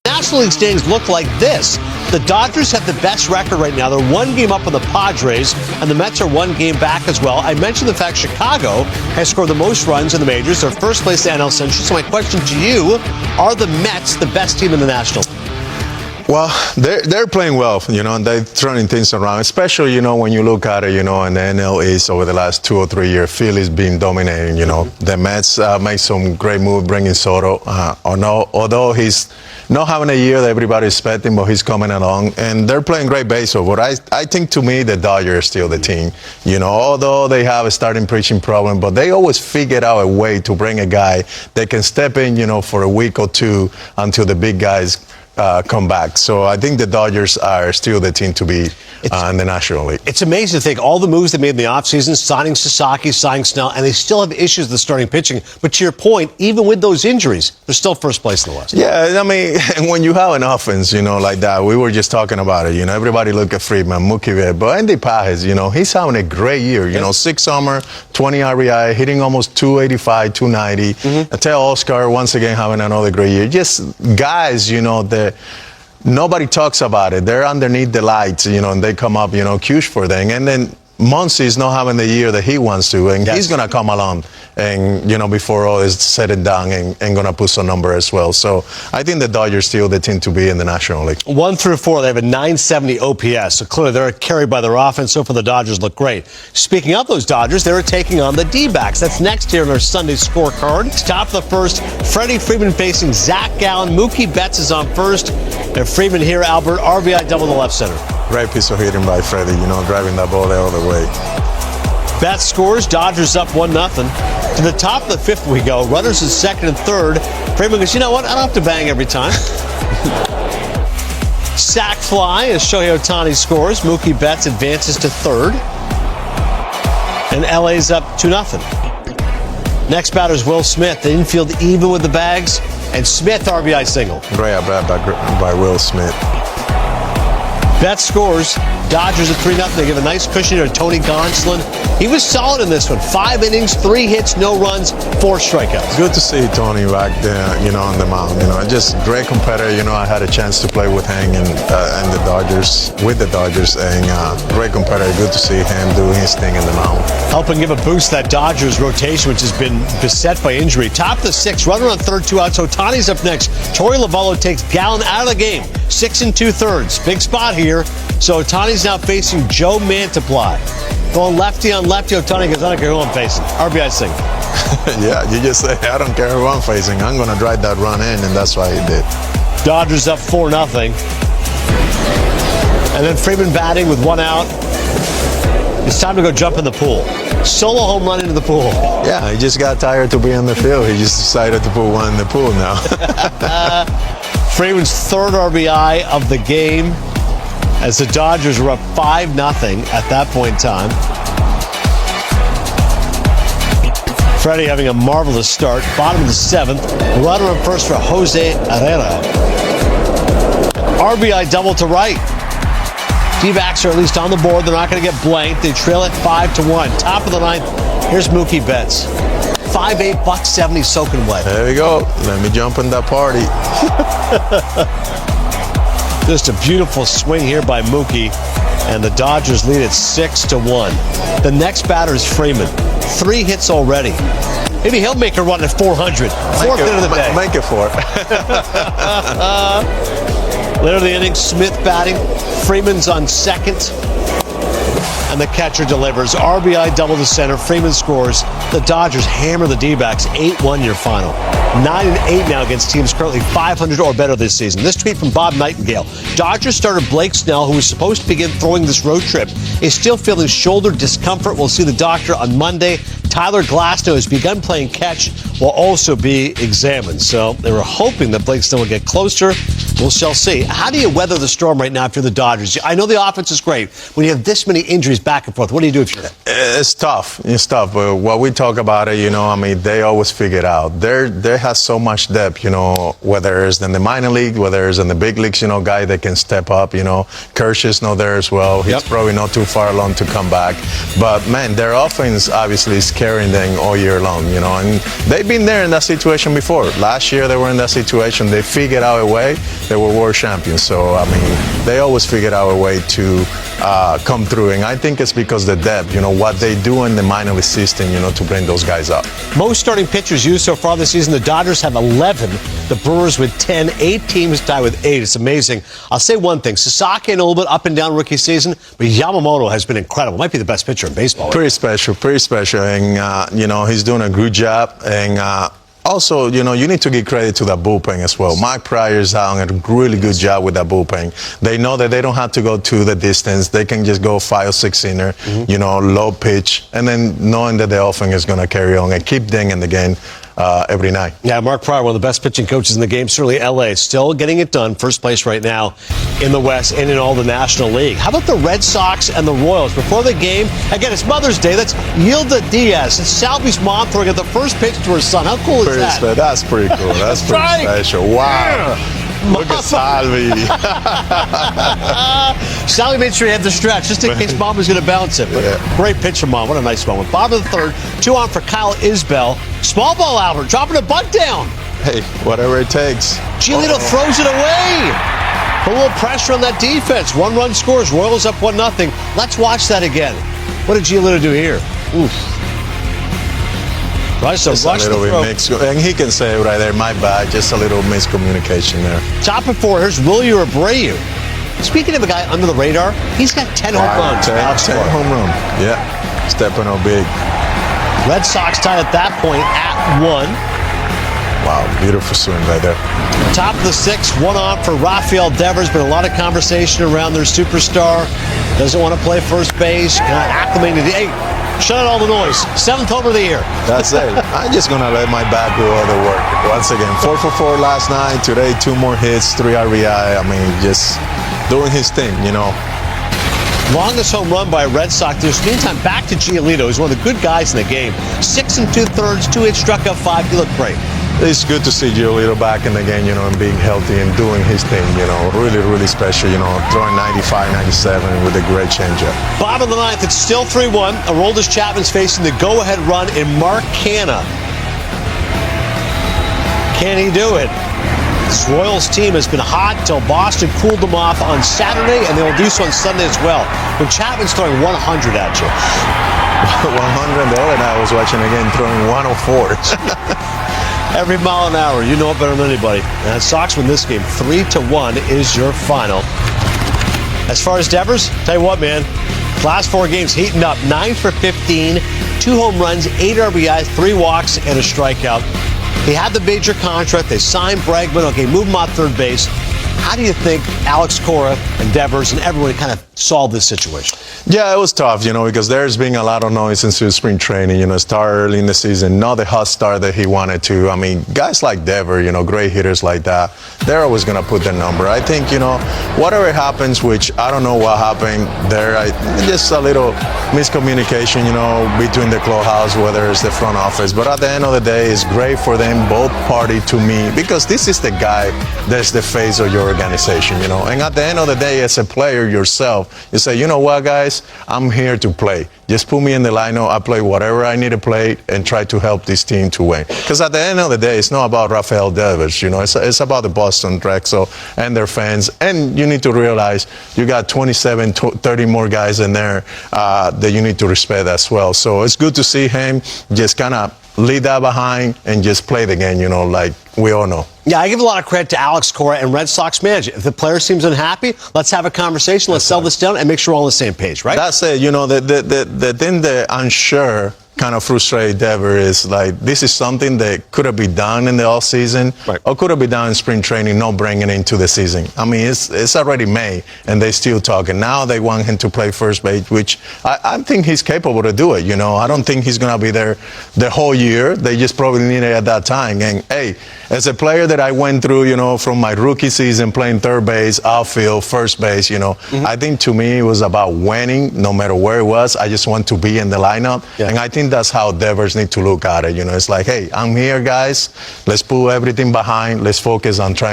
National League standings look like this. The Dodgers have the best record right now. They're one game up on the Padres, and the Mets are one game back as well. I mentioned the fact Chicago has scored the most runs in the majors. They're first place in the NL Central. So my question to you, are the Mets the best team in the National League? Well, they're playing well, and they're turning things around, especially, when you look at it, in the NL East over the last 2 or 3 years, Philly's been dominating, The Mets made some great move bringing Soto, although he's not having a year that everybody's expecting, but he's coming along, and they're playing great baseball. But I think, to me, the Dodgers are still the team, although they have a starting pitching problem, but they always figured out a way to bring a guy that can step in, for a week or two until the big guys come back. So I think the Dodgers are still the team to be in the National League. It's amazing to think all the moves they made in the offseason, signing Sasaki, signing Snell, and they still have issues with the starting pitching. But to your point, even with those injuries, they're still first place in the West. Yeah, I mean, when you have an offense, like that, we were just talking about it. Everybody look at Friedman, Mookie Betts, but Andy Pages, he's having a great year. 6 summer, 20 RBI, hitting almost 285, 290. Tell Oscar once again having another great year. Just guys, that nobody talks about it. They're underneath the lights, and they come up, huge for them. And then Muncy's not having the year that he wants to, and he's going to come along and, before all is said and done, and going to put some number as well. So I think the Dodgers still the team to be in the National League. 1 through 4, they have a 970 OPS, so clearly they're carried by their offense. So far, the Dodgers look great. Speaking of those Dodgers, they're taking on the D-backs. That's next here in our Sunday scorecard. It's top of the first. Freddie Freeman facing Zach Gallen. Mookie Betts is on first. And Freeman here, Albert, RBI double the left center. Great piece of hitting by Freddie, driving that ball the other way. Betts scores, Dodgers up 1-0. To the top of the 5th we go. Runners in 2nd and 3rd. Freeman goes, you know what? I don't have to bang every time. Sack fly as Shohei Ohtani scores. Mookie Betts advances to 3rd. And LA's up 2-0. Next batter is Will Smith. The infield even with the bags. And Smith RBI single. Great at bat by Will Smith. Betts scores. Dodgers at 3-0. They give a nice cushion to Tony Gonsolin. He was solid in this one. 5 innings, 3 hits, no runs, 4 strikeouts. Good to see Tony back there, on the mound. Just great competitor. I had a chance to play with him and the Dodgers, and great competitor. Good to see him doing his thing in the mound. Helping give a boost to that Dodgers rotation, which has been beset by injury. Top of the 6th, runner on 3rd, 2 outs. Ohtani's up next. Torey Lovello takes Gallen out of the game. 6 2/3. Big spot here. So Ohtani's now facing Joe Mantiply. Going lefty on lefty. Ohtani goes, I don't care who I'm facing. RBI single. Yeah, you just say, I don't care who I'm facing. I'm going to drive that run in, and that's why he did. Dodgers up 4-0. And then Freeman batting with 1 out. It's time to go jump in the pool. Solo home run into the pool. Yeah, he just got tired to be on the field. He just decided to put one in the pool now. Freeman's 3rd RBI of the game as the Dodgers were up 5-0 at that point in time. Freddie having a marvelous start. Bottom of the 7th. Runner on first for Jose Herrera. RBI double to right. D-backs are at least on the board. They're not going to get blanked. They trail it 5-1. Top of the 9th. Here's Mookie Betts. 5'8", $170 soaking wet. There we go. Let me jump in that party. Just a beautiful swing here by Mookie, and the Dodgers lead it 6-1. The next batter is Freeman. 3 hits already. Maybe he'll make a run at 400. 4th hit of the day. Make it 4. Later in the inning, Smith batting. Freeman's on 2nd. And the catcher delivers. RBI double to center. Freeman scores. The Dodgers hammer the D-backs. 8-1 your final. 9-8 now against teams currently 500 or better this season. This tweet from Bob Nightingale. Dodgers starter Blake Snell, who was supposed to begin throwing this road trip, is still feeling shoulder discomfort. We'll see the doctor on Monday. Tyler Glasnow has begun playing catch, will also be examined. So they were hoping that Blake Snell would get closer. We shall see. How do you weather the storm right now if you're the Dodgers? I know the offense is great. When you have this many injuries back and forth, what do you do if you're there? It's tough. It's tough. But what we talk about it, they always figure it out. There has so much depth, whether it's in the minor league, whether it's in the big leagues, guy that can step up, Kershaw's not there as well. He's probably not too far along to come back. But, man, their offense obviously is carrying them all year long, and they've been there in that situation before. Last year they were in that situation. They figured out a way they were world champions. So, I mean, they always figured out a way to come through. And I think it's because the depth, what they do in the minor league system, to bring those guys up. Most starting pitchers used so far this season, the Dodgers have 11, the Brewers with 10, 8 teams tied with 8. It's amazing. I'll say one thing, Sasaki a little bit up and down rookie season, but Yamamoto has been incredible. Might be the best pitcher in baseball. Pretty special. And, he's doing a good job. And also, you need to give credit to that bullpen as well. Mike Pryor's done a really good job with that bullpen. They know that they don't have to go to the distance. They can just go 5 or 6 inner, low pitch, and then knowing that the offense is going to carry on and keep dinging the game every night. Yeah, Mark Pryor, one of the best pitching coaches in the game. Certainly LA still getting it done. First place right now in the West and in all the National League. How about the Red Sox and the Royals? Before the game, again, it's Mother's Day. That's Yilda Diaz. It's Salvi's mom throwing at the first pitch to her son. How cool is that? That's pretty cool. That's pretty special. Wow. Look at Salvi. Salvi made sure he had the stretch, just in case Mom was going to bounce it. But great pitcher, Mom. What a nice moment. Bottom of the third, 2 on for Kyle Isbell. Small ball, Albert, dropping a bunt down. Hey, whatever it takes. Giolito throws it away. Put a little pressure on that defense. 1 run scores. Royals up 1-0. Let's watch that again. What did Giolito do here? Oof. Just a little bit mixed, and he can say right there, my bad, just a little miscommunication there. Top of 4, here's Willie Abreu. Speaking of a guy under the radar, he's got 10 home runs. 10 home runs, yeah, stepping up big. Red Sox tied at that point at 1. Wow, beautiful swing right there. Top of the 6th, 1 on for Rafael Devers. Been a lot of conversation around their superstar. Doesn't want to play first base, kind of acclimated. Hey, shut out all the noise. 7th home of the year. That's it. I'm just going to let my bat do all the work. Once again, 4 for 4 last night. Today, 2 more hits, 3 RBI. I mean, just doing his thing, Longest home run by a Red Sox. There's meantime back to Giolito. He's one of the good guys in the game. 6 2/3, 2 hits, struck out 5. He looked great. It's good to see Giolito back in the game, and being healthy and doing his thing, really, really special, throwing 95, 97 with a great changeup. Bottom of the 9th, it's still 3-1. Aroldis Chapman's facing the go-ahead run in Mark Canha. Can he do it? This Royals team has been hot until Boston cooled them off on Saturday, and they'll do so on Sunday as well. When Chapman's throwing 100 at you. 100, the other night I was watching again, throwing 104. Every mile an hour, you know it better than anybody. And Sox win this game. 3-1 is your final. As far as Devers, tell you what, man. Last 4 games heating up. 9 for 15, 2 home runs, 8 RBIs, 3 walks, and a strikeout. He had the major contract. They signed Bregman. Okay, move him out third base. How do you think Alex Cora and Devers and everyone kind of solved this situation? Yeah, it was tough, because there's been a lot of noise into spring training, start early in the season, not the hot start that he wanted to. I mean, guys like Devers, great hitters like that, they're always going to put their number. I think, whatever happens, which I don't know what happened there, just a little miscommunication, between the clubhouse, whether it's the front office. But at the end of the day, it's great for them, both parties to me, because this is the guy that's the face of your organization, And at the end of the day, as a player yourself, you say, you know what, guys, I'm here to play. Just put me in the lineup. I play whatever I need to play and try to help this team to win. Because at the end of the day, it's not about Rafael Devers, It's about the Boston Red Sox and their fans. And you need to realize you got 27, 30 more guys in there that you need to respect as well. So it's good to see him just kind of leave that behind and just play the game, like we all know. Yeah, I give a lot of credit to Alex Cora and Red Sox management. If the player seems unhappy, let's have a conversation. Let's settle this down and make sure we're all on the same page, right? That's it. The thing that I'm sure kind of frustrated Devers is this is something that could have been done in the off season, right, or could have been done in spring training, not bringing it into the season. I mean, it's already May and they're still talking. Now they want him to play first base, which I think he's capable to do it. I don't think he's going to be there the whole year. They just probably need it at that time. And hey, as a player that I went through, from my rookie season playing third base, outfield, first base, I think to me it was about winning no matter where it was. I just want to be in the lineup. Yeah. And I think that's how Devers need to look at it. It's like, hey, I'm here, guys. Let's put everything behind. Let's focus on trying